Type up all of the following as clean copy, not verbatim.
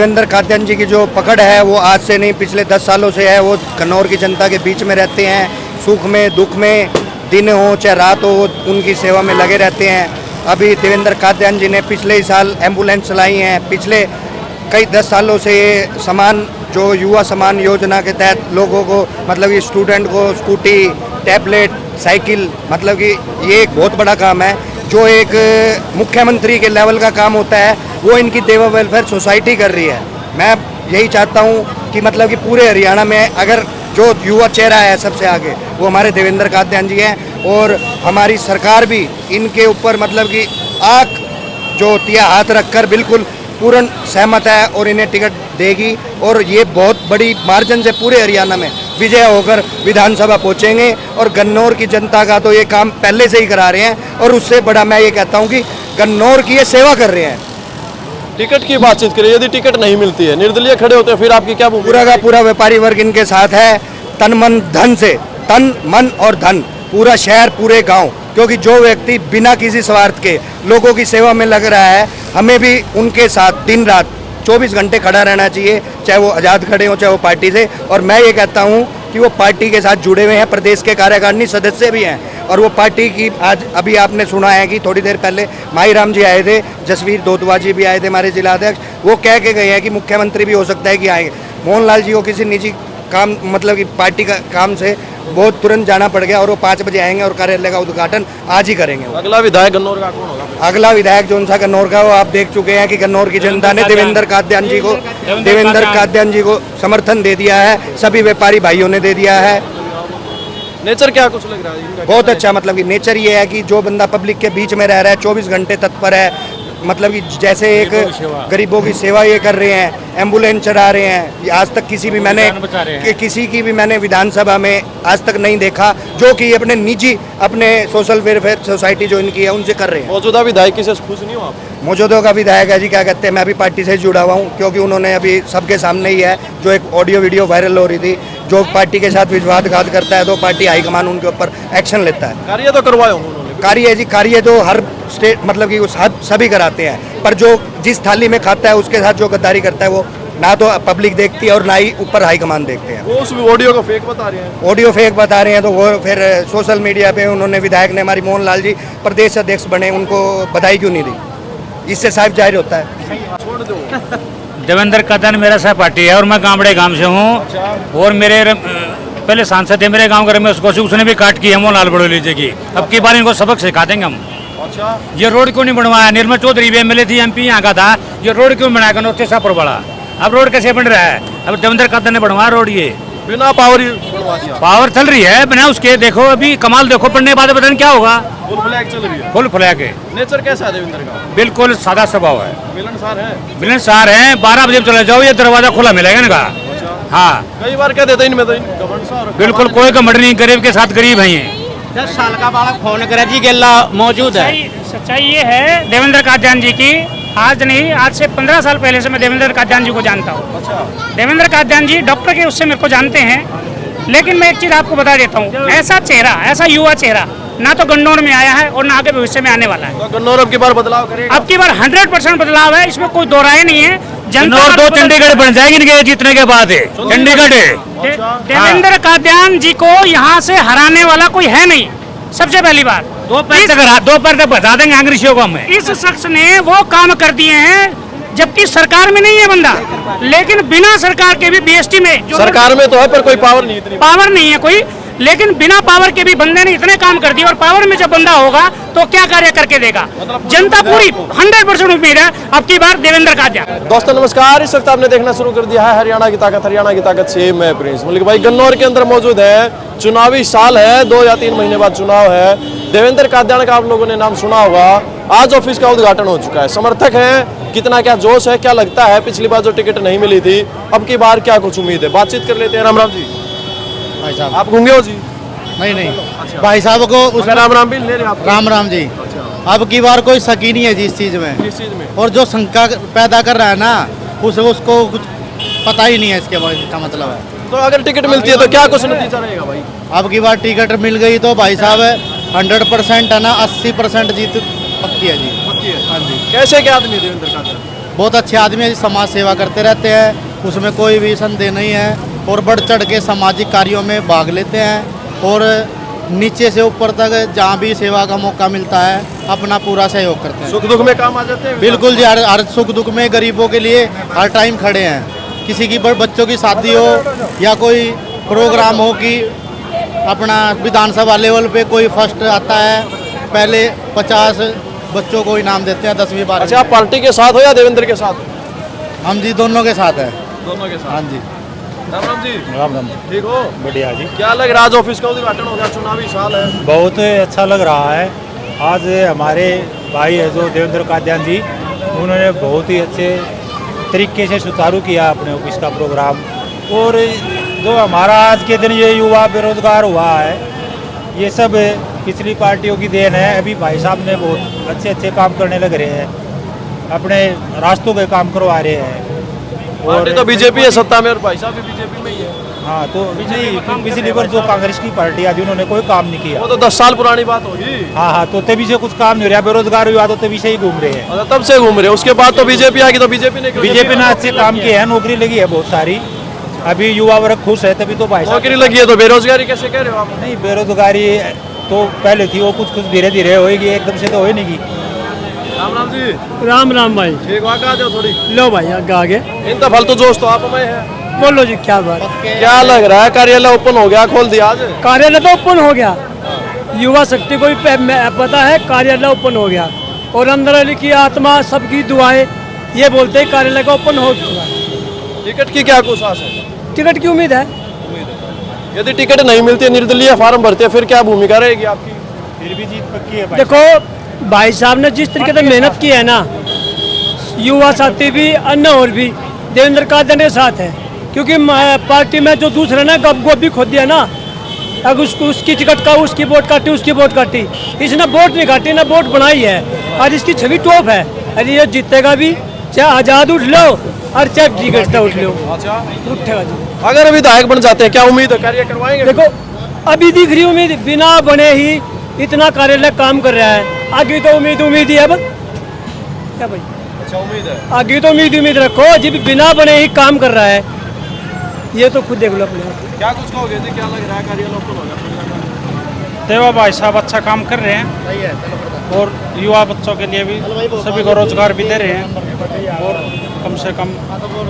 देवेंद्र कादयान जी की जो पकड़ है वो आज से नहीं, पिछले 10 सालों से है। वो कन्नौर की जनता के बीच में रहते हैं, सुख में दुख में, दिन हो चाहे रात हो, उनकी सेवा में लगे रहते हैं। अभी देवेंद्र कादयान जी ने पिछले ही साल एम्बुलेंस चलाई हैं। पिछले कई 10 सालों से ये समान जो युवा समान योजना के तहत लोगों को, मतलब कि स्टूडेंट को स्कूटी, टैबलेट, साइकिल, मतलब कि ये एक बहुत बड़ा काम है। जो एक मुख्यमंत्री के लेवल का काम होता है वो इनकी देवा वेलफेयर सोसाइटी कर रही है। मैं यही चाहता हूँ कि मतलब कि पूरे हरियाणा में अगर जो युवा चेहरा है सबसे आगे वो हमारे देवेंद्र कादयान जी हैं, और हमारी सरकार भी इनके ऊपर मतलब कि आँख जो होती है हाथ रखकर बिल्कुल पूर्ण सहमत है और इन्हें टिकट देगी। और ये बहुत बड़ी मार्जिन से पूरे हरियाणा में विजय होकर विधानसभा पहुंचेंगे। और गन्नौर की जनता का तो ये काम पहले से ही करा रहे हैं, और उससे बड़ा मैं ये कहता हूं कि गन्नौर की ये सेवा कर रहे हैं। टिकट की बातचीत करें, यदि टिकट नहीं मिलती है, निर्दलीय खड़े होते हैं, फिर आपकी क्या भूमिका? पूरा का पूरा व्यापारी वर्ग इनके साथ है, तन मन धन से, तन मन और धन, पूरा शहर पूरे गाँव। क्योंकि जो व्यक्ति बिना किसी स्वार्थ के लोगों की सेवा में लग रहा है, हमें भी उनके साथ दिन रात 24 घंटे खड़ा रहना चाहिए, चाहे वो आज़ाद खड़े हों चाहे वो पार्टी से। और मैं ये कहता हूँ कि वो पार्टी के साथ जुड़े हुए हैं, प्रदेश के कार्यकारिणी सदस्य भी हैं, और वो पार्टी की आज अभी आपने सुना है कि थोड़ी देर पहले माई राम जी आए थे, जसवीर दोतवा जी भी आए थे, हमारे जिलाध्यक्ष, वो कह के गए हैं कि मुख्यमंत्री भी हो सकता है कि आएंगे। मोहनलाल जी को किसी निजी काम, मतलब कि पार्टी का काम से बहुत तुरंत जाना पड़ गया, और वो 5 बजे आएंगे और कार्यालय का उद्घाटन आज ही करेंगे। अगला विधायक गन्नौर का कौन होगा? अगला विधायक जो सा गन्नौर का, वो आप देख चुके हैं कि गन्नौर की जनता ने देवेंद्र कादयान जी को समर्थन दे दिया है, सभी व्यापारी भाइयों ने दे दिया है। नेचर क्या कुछ लग रहा है? बहुत अच्छा, मतलब कि नेचर ये है कि जो बंदा पब्लिक के बीच में रह रहा है, 24 घंटे तत्पर है, मतलब कि जैसे एक गरीबों की सेवा ये कर रहे हैं, एम्बुलेंस चला रहे हैं। आज तक किसी भी किसी की भी मैंने विधानसभा में आज तक नहीं देखा जो कि अपने निजी अपने सोशल वेलफेयर सोसाइटी जो इनकी है उनसे कर रहे हैं। मौजूदा विधायक से खुश नहीं हो आप? मौजूदा का विधायक है जी, क्या कहते हैं, मैं अभी पार्टी से जुड़ा हुआ हूँ, क्योंकि उन्होंने अभी सबके सामने ही है जो एक ऑडियो वीडियो वायरल हो रही थी, जो पार्टी के साथ विश्वासघात करता है तो पार्टी हाईकमान उनके ऊपर एक्शन लेता है। कार्य तो करवाए होंगे उन्होंने? कार्य तो हर स्टेट, मतलब कि सभी कराते हैं, पर जो जिस थाली में खाता है उसके साथ जो गद्दारी करता है वो ना तो पब्लिक देखती है और ना ही ऊपर हाईकमान देखते हैं। वो उस ऑडियो को फेक बता रहे हैं? ऑडियो फेक बता रहे हैं, तो वो फिर सोशल मीडिया पे उन्होंने, विधायक ने, हमारी मोहनलाल जी प्रदेश अध्यक्ष बने, उनको बधाई क्यों नहीं दी? इससे साफ जाहिर होता है। छोड़ दो। देवेंद्र कादयान मेरा सहपाठी है और मैं गामड़े गांव से हूँ, और मेरे पहले सांसद है मेरे गांव के रमेश कौशिक, उसने भी काट की है मोहनलाल बड़ोली जी की। अब की बार इनको सबक सिखा देंगे हम। अच्छा, ये रोड क्यों नहीं बनवाया? निर्मल चौधरी भी एमएलए थी, एमपी यहाँ का था, ये रोड क्यों बनाया कन्नौर से पर बड़ा? अब रोड कैसे बन रहा है? अब देवेंद्र कादयान ने बनवाया रोड, ये बिना पावर बनवा दिया। पावर चल रही है बिना उसके। देखो अभी कमाल, देखो पढ़ने के बाद पता नहीं क्या होगा। फुल फ्लैग चल रही है। फुल फ्लैग है। नेचर कैसा है देवेंद्र का? बिल्कुल सादा स्वभाव है, मिलनसार है। मिलनसार है। 12 बजे चले जाओ, ये दरवाजा खुला मिलेगा इनका। हाँ, कई बार कह देते इनमें तो घमंड। बिल्कुल कोई घमंड नहीं, गरीब के साथ गरीब है ये। 10 साल का बालक फोन करे जी गेला मौजूद है। सच्चाई ये है देवेंद्र कादयान जी की, आज नहीं, आज से 15 साल पहले से मैं देवेंद्र कादयान जी को जानता हूँ। अच्छा। देवेंद्र कादयान जी डॉक्टर के उससे मेरे को जानते हैं, लेकिन मैं एक चीज़ आपको बता देता हूँ, ऐसा चेहरा, ऐसा युवा चेहरा ना तो गन्नौर में आया है और ना आगे भविष्य में आने वाला है। तो गन्नौर अब की बार बदलाव करेगा? अब की बार 100% बदलाव है, इसमें कोई दो राय नहीं है। गन्नौर 2 चंडीगढ़ बन जाएगी इनके जीतने के बाद है। चंडीगढ़ है। देवेंद्र कादयान जी को यहाँ से हराने वाला कोई है नहीं, सबसे पहली बात। 2 पैर तक बता देंगे अंग्रेजियों को हमें। इस शख्स ने वो काम कर दिए हैं, जबकि सरकार में नहीं है बंदा, लेकिन बिना सरकार के भी बीएसटी में सरकार में तो है पर कोई पावर नहीं, इतनी पावर नहीं है कोई, लेकिन बिना पावर के भी बंदे ने इतने काम कर दिए। और पावर में जब बंदा होगा तो क्या कार्य करके देगा? जनता पूरी 100% उम्मीद है अब की बार देवेंद्र कादयान। दोस्तों नमस्कार, इस वक्त आपने देखना शुरू कर दिया है हरियाणा की ताकत से मैं प्रिंस मलिक भाई गन्नौर के अंदर मौजूद है। चुनावी साल है, 2 या 3 महीने बाद चुनाव है। देवेंद्र कादयान का आप लोगों ने नाम सुना होगा। आज ऑफिस का उद्घाटन हो चुका है। समर्थक है, कितना क्या जोश है, क्या लगता है? पिछली बार जो टिकट नहीं मिली थी, अब की बार क्या कुछ उम्मीद है? बातचीत कर लेते हैं। राम राम जी। भाई साहब आप गूंगे हो जी? नहीं, भाई साहब को उसका राम भी ले रहे आप? राम जी। अब की बार कोई शक ही नहीं है जी इस चीज में। किस चीज में? और जो शंका पैदा कर रहा है ना, उसको कुछ पता ही नहीं है इसके बारे में, मतलब है। तो अगर टिकट मिलती है तो क्या कुछ नतीजा रहेगा भाई? अब की बार टिकट मिल गई तो भाई साहब 100% है ना, 80% जीत पक्की है जी। पक्की है? हाँ जी। कैसे क्या आदमी देवेंद्र कादयान? बहुत अच्छे आदमी है, समाज सेवा करते रहते हैं, उसमें कोई भी संदेह नहीं है। और बढ़ चढ़ के सामाजिक कार्यों में भाग लेते हैं और नीचे से ऊपर तक जहाँ भी सेवा का मौका मिलता है अपना पूरा सहयोग करते हैं। सुख दुख में काम आ जाते हैं? बिल्कुल जी, हर सुख दुख में गरीबों के लिए हर टाइम खड़े हैं। किसी की बच्चों की शादी हो या कोई प्रोग्राम हो कि अपना विधानसभा लेवल पे कोई फर्स्ट आता है, पहले 50 बच्चों को इनाम देते हैं 10वीं 12वीं। अच्छा, आप पार्टी के साथ हो या देवेंद्र के साथ? हम जी दोनों के साथ हैं। दोनों के साथ। हाँ जी। राम राम जी। राम राम। ठीक हो? बढ़िया जी। क्या लग रहा है, आज ऑफिस का उद्घाटन हो गया, चुनावी साल है? बहुत अच्छा लग रहा है। आज हमारे भाई है जो देवेंद्र कादियान जी, उन्होंने बहुत ही अच्छे तरीके से सुचारू किया अपने ऑफिस का प्रोग्राम। और जो हमारा आज के दिन ये युवा बेरोजगार हुआ है, ये सब पिछली पार्टियों की देन है। अभी भाई साहब ने बहुत अच्छे अच्छे काम करने लग रहे हैं, अपने रास्तों के काम करवा रहे हैं। और तो बीजेपी है सत्ता में और भाई साहब भी बीजेपी में ही है। हाँ, तो पिछली बार जो कांग्रेस की पार्टी आज उन्होंने कोई काम नहीं किया। वो तो 10 साल पुरानी बात होगी। हाँ, तो तभी से कुछ काम नहीं हो रहा, बेरोजगार हुआ तो तभी से ही घूम रहे हैं। अच्छा, तब से घूम रहे हैं। उसके बाद तो बीजेपी आएगी, तो बीजेपी ने अच्छे काम किए हैं, नौकरी लगी है बहुत सारी। अभी युवा वर्ग खुश है, तभी तो भाई साहब नौकरी लगी है, तो बेरोजगारी कैसे कह रहे हो आप? नहीं, बेरोजगारी तो पहले थी, वो कुछ कुछ धीरे धीरे होएगी, एकदम से तो हो नहीं। राम राम जी। राम राम भाई। ठीक, वहाँ आ जाओ थोड़ी। लो भाई आगे इन तो फालतू जोश तो आप में है। बोलो जी, क्या बात? क्या लग रहा है, कार्यालय ओपन हो गया, खोल दिया आज? कार्यालय तो ओपन हो गया, युवा शक्ति को भी पता है कार्यालय ओपन हो गया। और अंदर लिखी आत्मा सबकी दुआएं, ये बोलते हैं कार्यालय का ओपन हो चुका है। टिकट की क्या कोशिश है? टिकट की उम्मीद है। यदि टिकट नहीं मिलती, निर्दलीय फार्म भरते हैं, फिर क्या भूमिका रहेगी आपकी? फिर भी जीत पक्की है। देखो भाई साहब ने जिस तरीके से मेहनत की है ना, युवा साथी भी अन्य और भी देवेंद्र कादियान के साथ है। क्योंकि पार्टी में जो दूसरे ना गोभी खोद दिया ना, अब उसकी टिकट का उसकी वोट काटी, उसकी वोट काटी। इसने वोट नहीं काटी ना, वोट बनाई है। और इसकी छवि टॉप है। अरे ये जीतेगा भी, चाहे आज़ाद उठ लो और चाहे टिकट से उठ लो, उठेगा जी। अगर विधायक बन जाते हैं, क्या उम्मीद है कार्य करवाएंगे? देखो अभी दिख रही उम्मीद, बिना बने ही इतना कार्यालय काम कर रहा है। आगे तो उम्मीद ही है बस, क्या भाई? अच्छा, उम्मीद है आगे तो उम्मीद रखो, जब बिना बने ही काम कर रहा है, ये तो खुद देख लो अपने। क्या कुछ कहोगे जी, क्या लग रहा है कार्यालय ओपन हो गया? देवा भाई साहब अच्छा काम कर रहे हैं और युवा बच्चों के लिए भी सभी को रोजगार भी दे रहे हैं और कम से कम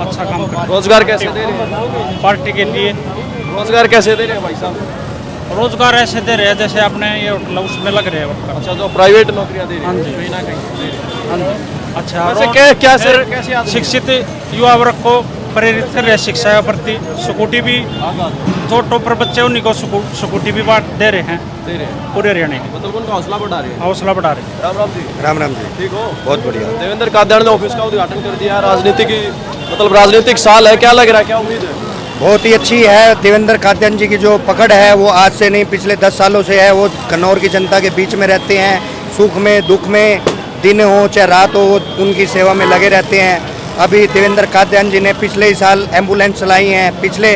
अच्छा काम कर रहे रोजगार कैसे दे रहे हैं? हैं पार्टी के लिए। रोजगार कैसे दे रहे हैं भाई साहब? रोजगार ऐसे दे रहे हैं जैसे अपने ये उसमें लग रहे हैं। अच्छा, जो प्राइवेट नौकरियां दे रहे हाँ हैं जी। कहीं ना कहीं दे रहे हैं। हाँ जी। अच्छा, वैसे और क्या सर, कैसे आदमी? शिक्षित युवा वर्ग को प्रेरित कर रहे हैं शिक्षा के प्रति। स्कूटी भी जो टॉपर बच्चे उन्हीं को स्कूटी भी बांट दे रहे हैं पूरे हरियाणा में। मतलब उनका हौसला बढ़ा रहे हैं। हौसला बढ़ा रहे हैं। राम राम जी। राम राम जी। ठीक हो? बहुत बढ़िया। देवेंद्र कादियान ने ऑफिस का उद्घाटन कर दिया। राजनीतिक साल है, क्या लग रहा है, क्या उम्मीद है? बहुत ही अच्छी है। देवेंद्र कादियान जी की जो पकड़ है वो आज से नहीं, पिछले 10 सालों से है। वो कन्नौर की जनता के बीच में रहते हैं, सुख में दुख में, दिन हो चाहे रात हो, वो उनकी सेवा में लगे रहते हैं। अभी देवेंद्र कादियान जी ने पिछले ही साल एम्बुलेंस चलाई हैं। पिछले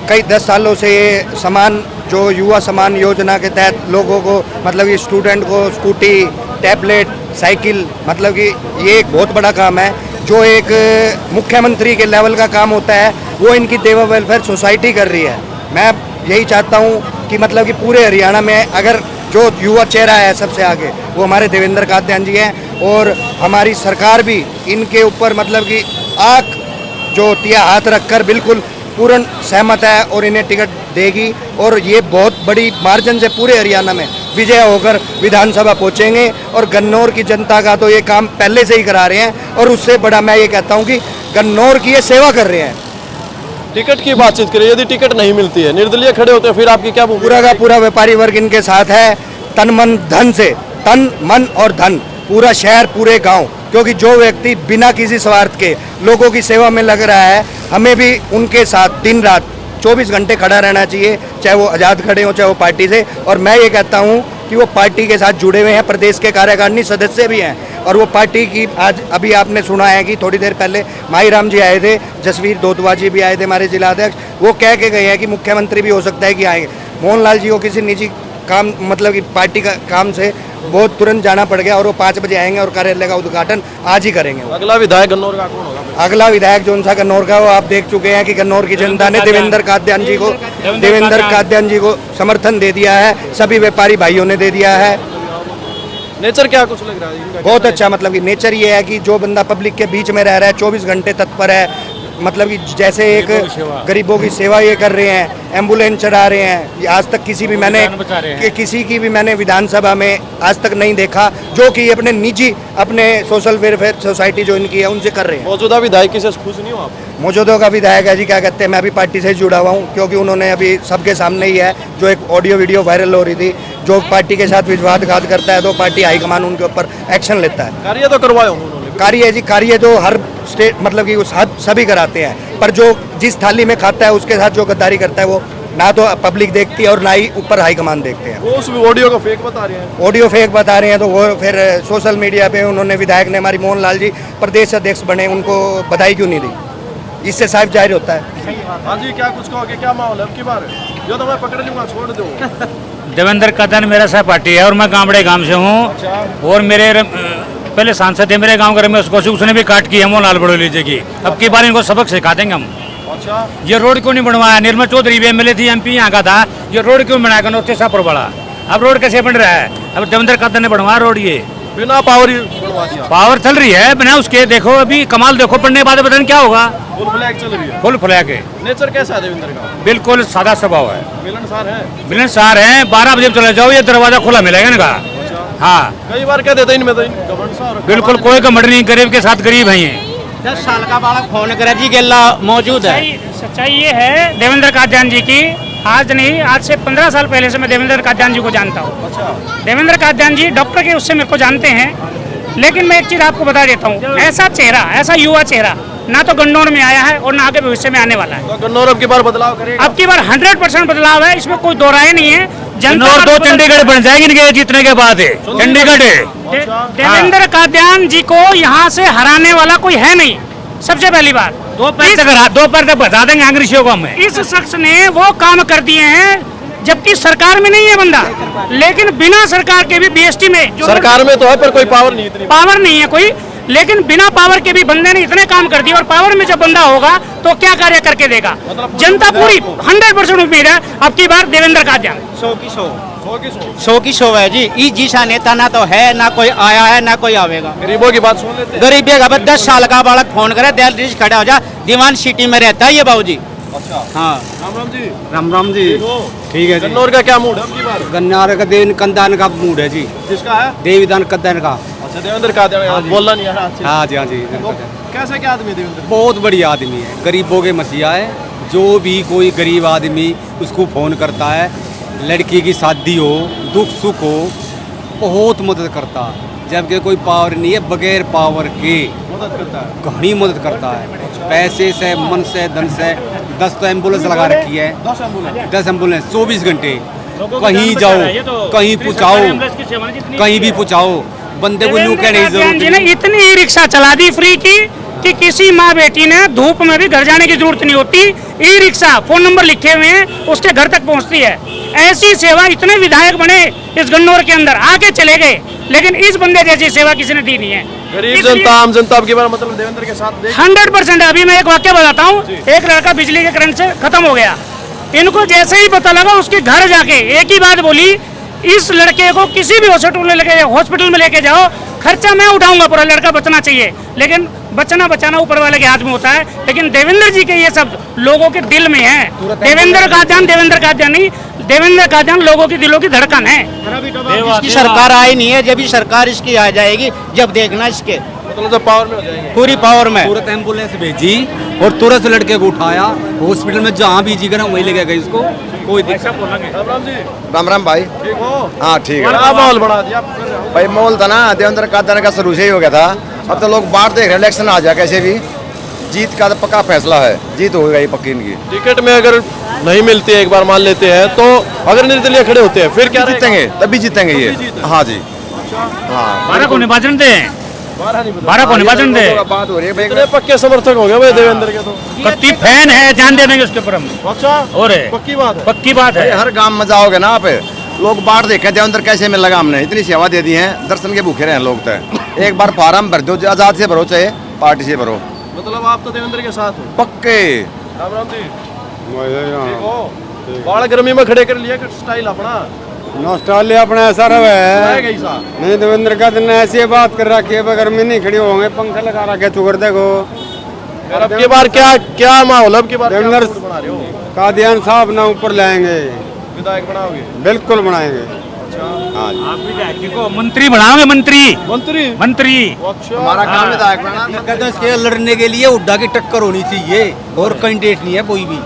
कई 10 सालों से ये समान जो युवा समान योजना के तहत लोगों को, मतलब कि स्टूडेंट को स्कूटी, टैबलेट, साइकिल, मतलब कि ये एक बहुत बड़ा काम है। जो एक मुख्यमंत्री के लेवल का काम होता है वो इनकी देवा वेलफेयर सोसाइटी कर रही है। मैं यही चाहता हूँ कि मतलब कि पूरे हरियाणा में अगर जो युवा चेहरा है सबसे आगे वो हमारे देवेंद्र कादियान जी हैं। और हमारी सरकार भी इनके ऊपर मतलब कि आँख जो होती है हाथ रखकर बिल्कुल पूर्ण सहमत है और इन्हें टिकट देगी। और ये बहुत बड़ी मार्जिन से पूरे हरियाणा में विजय होकर विधानसभा पहुंचेंगे। और गन्नौर की जनता का तो ये काम पहले से ही करा रहे हैं। और उससे बड़ा मैं ये कहता हूँ कि गन्नौर की ये सेवा कर रहे हैं। टिकट की बातचीत करें, यदि टिकट नहीं मिलती है, निर्दलीय खड़े होते हैं, फिर आपकी क्या भूमिका? पूरा का पूरा व्यापारी वर्ग इनके साथ है, तन मन धन से, तन मन और धन, पूरा शहर पूरे गांव। क्योंकि जो व्यक्ति बिना किसी स्वार्थ के लोगों की सेवा में लग रहा है, हमें भी उनके साथ दिन रात 24 घंटे खड़ा रहना चाहिए, चाहे वो आज़ाद खड़े हो चाहे वो पार्टी से। और मैं ये कहता हूँ कि वो पार्टी के साथ जुड़े हुए हैं, प्रदेश के कार्यकारिणी सदस्य भी हैं। और वो पार्टी की आज अभी आपने सुना है कि थोड़ी देर पहले माहीराम जी आए थे, जसवीर दोतवा जी भी आए थे, हमारे जिला अध्यक्ष। वो कह के गए हैं कि मुख्यमंत्री भी हो सकता है कि आएंगे। मोहनलाल जी को किसी निजी काम मतलब कि पार्टी का काम से बहुत तुरंत जाना पड़ गया और वो 5 बजे आएंगे और कार्यालय का उद्घाटन आज ही करेंगे। अगला विधायक गन्नौर का कौन होगा? अगला विधायक जो सा गन्नौर का वो आप देख चुके हैं कि गन्नौर की जनता ने देवेंद्र कादयान जी को समर्थन दे दिया है, सभी व्यापारी भाइयों ने दे दिया है। नेचर क्या कुछ लग रहा है इनका? बहुत अच्छा, मतलब कि नेचर ये है कि जो बंदा पब्लिक के बीच में रह रहा है 24 घंटे तत्पर है, मतलब कि जैसे एक गरीबों की सेवा ये कर रहे हैं, एम्बुलेंस चढ़ा रहे हैं। आज तक किसी भी किसी की भी मैंने विधानसभा में आज तक नहीं देखा जो कि अपने निजी अपने सोशल वेलफेयर सोसाइटी जो इनकी है उनसे कर रहे हैं। मौजूदा विधायक से खुश नहीं हो आप? मौजूदा का विधायक है जी, क्या कहते हैं, मैं अभी पार्टी से जुड़ा हुआ हूँ क्योंकि उन्होंने अभी सबके सामने ही है जो एक ऑडियो वीडियो वायरल हो रही थी, जो पार्टी के साथ विश्वासघात करता है तो पार्टी हाईकमान उनके ऊपर एक्शन लेता है। कार्य तो करवाए होंगे उन्होंने? कार्य जी, कार्य तो हर स्टेट मतलब कि सभी कराते हैं, पर जो जिस थाली में खाता है उसके साथ जो गद्दारी करता है वो ना तो पब्लिक देखती है और ना ही ऊपर हाईकमान देखते हैं। वो उस ऑडियो को फेक बता रहे हैं? ऑडियो फेक बता रहे हैं तो वो फिर सोशल मीडिया पे उन्होंने विधायक ने हमारी मोहन जी प्रदेश अध्यक्ष बने, उनको बधाई क्यों नहीं दी? इससे साफ जाहिर होता है। हाँ जी, क्या कुछ कहोगे, क्या माहौल है अब की बार? जो तो मैं पकड़ लूंगा, छोड़ दो। देवेंद्र कादयान मेरा सहपाठी है और मैं गामड़े गांव से हूँ और मेरे पहले सांसद थे मेरे गांव के रमेश कौशिक, उसने भी काट की है मोहनलाल बड़ोली जी की। अब की बार इनको सबक सिखा देंगे हम। अच्छा, ये रोड क्यों नहीं बनवाया? निर्मल चौधरी भी एमएलए थी, एमपी यहाँ का था, ये रोड क्यों बनाया गन्नौर से शाहपुर बड़ा? अब रोड कैसे बन रहा है? अब देवेंद्र कादयान ने बनवाया रोड, ये बिना पावर बनवा दिया। पावर चल रही है बिना उसके। देखो अभी कमाल देखो, पढ़ने के बाद पता नहीं क्या होगा। फुल फ्लैग चल रही है। फुल फ्लैग है। नेचर कैसा है देवेंद्र का? बिल्कुल सादा स्वभाव है, मिलनसार है। मिलनसार है। 12 बजे चले जाओ ये दरवाजा खुला मिलेगा इनका। हाँ, कई बार कह देते इनमें तो घमंड बिल्कुल कोई घमंड नहीं, गरीब के साथ गरीब है ये। 10 साल का बालक फोन करे जी गेला मौजूद है। सच्चाई ये है देवेंद्र कादयान जी की, आज नहीं आज से 15 साल पहले से मैं देवेंद्र कादयान जी को जानता हूँ। देवेंद्र कादयान जी डॉक्टर के उससे मेरे को जानते हैं, लेकिन मैं एक चीज़ आपको बता देता हूँ, ऐसा चेहरा, ऐसा युवा चेहरा ना तो गन्नौर में आया है और ना आगे भविष्य में आने वाला है। तो गन्नौर अब की बार बदलाव करेगा? अब की बार 100% बदलाव है, इसमें कोई दो राय नहीं है। गन्नौर 2 चंडीगढ़ बन जाएंगे इनके जीतने के बाद है। चंडीगढ़ है। देवेंद्र कादयान जी को यहाँ से हराने वाला कोई है नहीं, सबसे पहली बात। 2 पैर तक बता देंगे अंग्रेजियों को हमें। इस शख्स ने वो काम कर दिए हैं जबकि सरकार में नहीं है बंदा, लेकिन बिना सरकार के भी बीएसटी में जो सरकार में तो है पर कोई पावर नहीं, इतनी पावर नहीं है कोई, लेकिन बिना पावर के भी बंदे ने इतने काम कर दिए। और पावर में जब बंदा होगा तो क्या कार्य करके देगा? जनता पूरी 100% उम्मीद है अब की बार देवेंद्र कादयान 100 की 100 है जी। ई जीसा नेता ना तो है, ना कोई आया है, ना कोई आवेगा। गरीबों की बात सुन लेते हैं। गरीबी का 10 साल का बालक फोन करे दिल खड़ा हो जा, दीवान सिटी में रहता है ये बाबू जी। अच्छा, हाँ, राम राम जी। राम राम जी। ठीक है जी। गन्नौर का क्या मूड है अब की बार? गन्नार का देव कादयान का मूड है जी। किसका है? देवीदान कादयान का। अच्छा, देवेंद्र कादयान बोलना नहीं है आज से। हाँ जी, हाँ जी। तो कैसे क्या आदमी देवेंद्र? बहुत बढ़िया आदमी है, गरीबों के मसीहा है। जो भी कोई गरीब आदमी उसको फ़ोन करता है, लड़की की शादी हो, दुख सुख हो, बहुत मदद करता है। जबकि कोई पावर नहीं है, बगैर पावर के मदद करता है। घनी मदद करता है, पैसे से, मन से, धन से। 10 तो एम्बुलेंस लगा रखी है, 10 एम्बुलेंस 24 घंटे। कहीं जाओ, कहीं पहुँचाओ, कहीं भी पहुँचाओ, बंदे को यूँ कहने की जरूरत जी ने नहीं। इतनी ई रिक्शा चला दी फ्री की कि किसी माँ बेटी ने धूप में भी घर जाने की जरूरत नहीं होती। ई रिक्शा फोन नंबर लिखे हुए हैं, उसके घर तक पहुंचती है। ऐसी सेवा इतने विधायक बने इस गन्नौर के अंदर, आके चले गए, लेकिन इस बंदे जैसी सेवा किसी ने दी नहीं है। गरीब जनता, आम जनता अब की बार मतलब देवेंद्र के साथ 100% है। अभी मैं एक वाक्य बताता हूँ, एक लड़का बिजली के करंट से खत्म हो गया, इनको जैसे ही पता लगा उसके घर जाके एक ही बात बोली, इस लड़के को किसी भी हॉस्पिटल में लेके जाओ, खर्चा मैं उठाऊंगा, पूरा लड़का बचना चाहिए। लेकिन बचाना ऊपर वाले के हाथ में होता है, लेकिन देवेंद्र जी के ये सब लोगों के दिल में है। देवेंद्र कादयान नहीं, देवेंद्र कादयान लोगों के दिलों की धड़कन है। इसकी सरकार आई नहीं है, जब भी सरकार इसकी आ जाएगी, जब देखना इसके मतलब जब पावर में हो जाएंगे, पूरी पावर में। तुरंत एम्बुलेंस भेजी और तुरंत लड़के को उठाया, हॉस्पिटल में जहाँ भी जी करा वहीं लेके गए इसको। कोई दिक्कत। राम राम जी। राम राम भाई। ठीक हो? हाँ ठीक है बड़ा माहौल बढ़ा दिया भाई। माहौल था ना, देवेंद्र कादयान का शुरू से ही हो गया था। अब तो लोग बाहर देख रहे हैं, इलेक्शन आ जाए कैसे भी, जीत का तो पक्का फैसला है, जीत हो गई पक्की इनकी। टिकट में अगर नहीं मिलती है, एक बार मान लेते हैं, तो अगर निर्दलीय खड़े होते हैं फिर क्या जीतेंगे? तभी जीतेंगे ये। हाँ जी, हाँ। 12 को निर्वाचन दे, 12 को निर्वाचन दे। बात हो रही है इतने पक्के समर्थक हो गए भाई देवेंद्र के, तो कत्ती फैन है, जान दे देंगे उसके ऊपर हम। अच्छा, और पक्की बात है। पक्की बात है। हर गांव में जाओगे ना आप, लोग बाट देखे देवेंद्र कैसे में लगा, हमने इतनी सेवा दे दी है, दर्शन के भूखे रहे लोग। तो एक बार फार्म भर दो, आजाद से भरो चाहे पार्टी से भरो। मतलब आप तो देवेंद्र के साथ हो? पक्के। राम राम जी, ठीक हो? बाढ़ गर्मी में खड़े कर लिया स्टाइल अपना। नॉस्टैल्जिया अपना ऐसा रहा है कैसा? नहीं, देवेंद्र का दिन ऐसी बात कर रखी है, बगैर में नहीं खड़ी होंगे, पंखा लगा रखे तू कर देखो। अब की बार क्या माहौल, अब की बार देवेंद्र बना रहे हो? कादियान साहब ना ऊपर लाएंगे, विधायक बनाओगे? बिल्कुल बनाएंगे। हाँ जी। आप विधायक को मंत्री बनाओगे? मंत्री मंत्री मंत्री अच्छा, हमारा काम विधायक बनाना। तो इसके लड़ने के लिए हुड्डा की टक्कर होनी चाहिए और कैंडिडेट नहीं है कोई भी।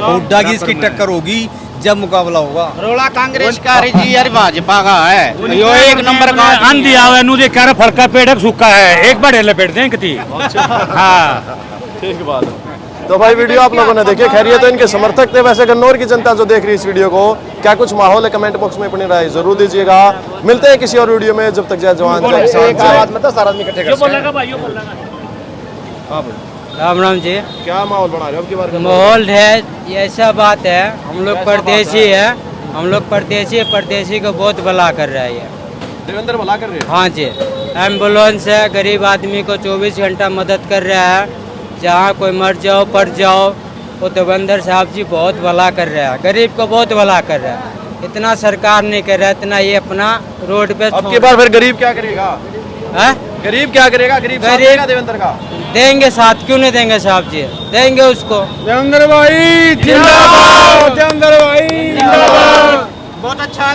हुड्डा की इसकी टक्कर होगी जब मुकाबला होगा। रोला कांग्रेस का जी यार भाजपा का है, यो एक नंबर का आंधी आवे नु जे कह रहा फड़का पेड़ है सूखा है, एक बार लपेट दें कती। हाँ ठीक बात है। तो भाई वीडियो आप लोगों ने देखी, खैरियत तो इनके समर्थक थे। वैसे गन्नौर की जनता जो देख रही है इस वीडियो को, क्या कुछ माहौल है, कमेंट बॉक्स में अपनी राय जरूर दीजिएगा। मिलते हैं किसी और वीडियो में, जब तक जय जवान जय किसान। राम राम जी। क्या माहौल बना रहे हो अब की बार? माहौल है ये ऐसा बात है, हम लोग परदेसी है, हम लोग परदेसी को बहुत भला कर रहा है ये। देवेंद्र भला कर रहे हैं? हाँ जी, एम्बुलेंस है, गरीब आदमी को 24 घंटा मदद कर रहा है। जहाँ कोई मर जाओ पड़ जाओ, वो देवेंद्र साहब जी बहुत भला कर रहा है, गरीब को बहुत भला कर रहा है। इतना सरकार नहीं कर रहा है, इतना ये अपना रोड पे। अब की बार फिर गरीब क्या करेगा? है गरीब क्या करेगा? गरीब देवेंद्र का देंगे साथ, क्यों नहीं देंगे साहब जी, देंगे उसको। देवेंद्र भाई जिंदाबाद, देवेंद्र भाई जिंदाबाद। बहुत अच्छा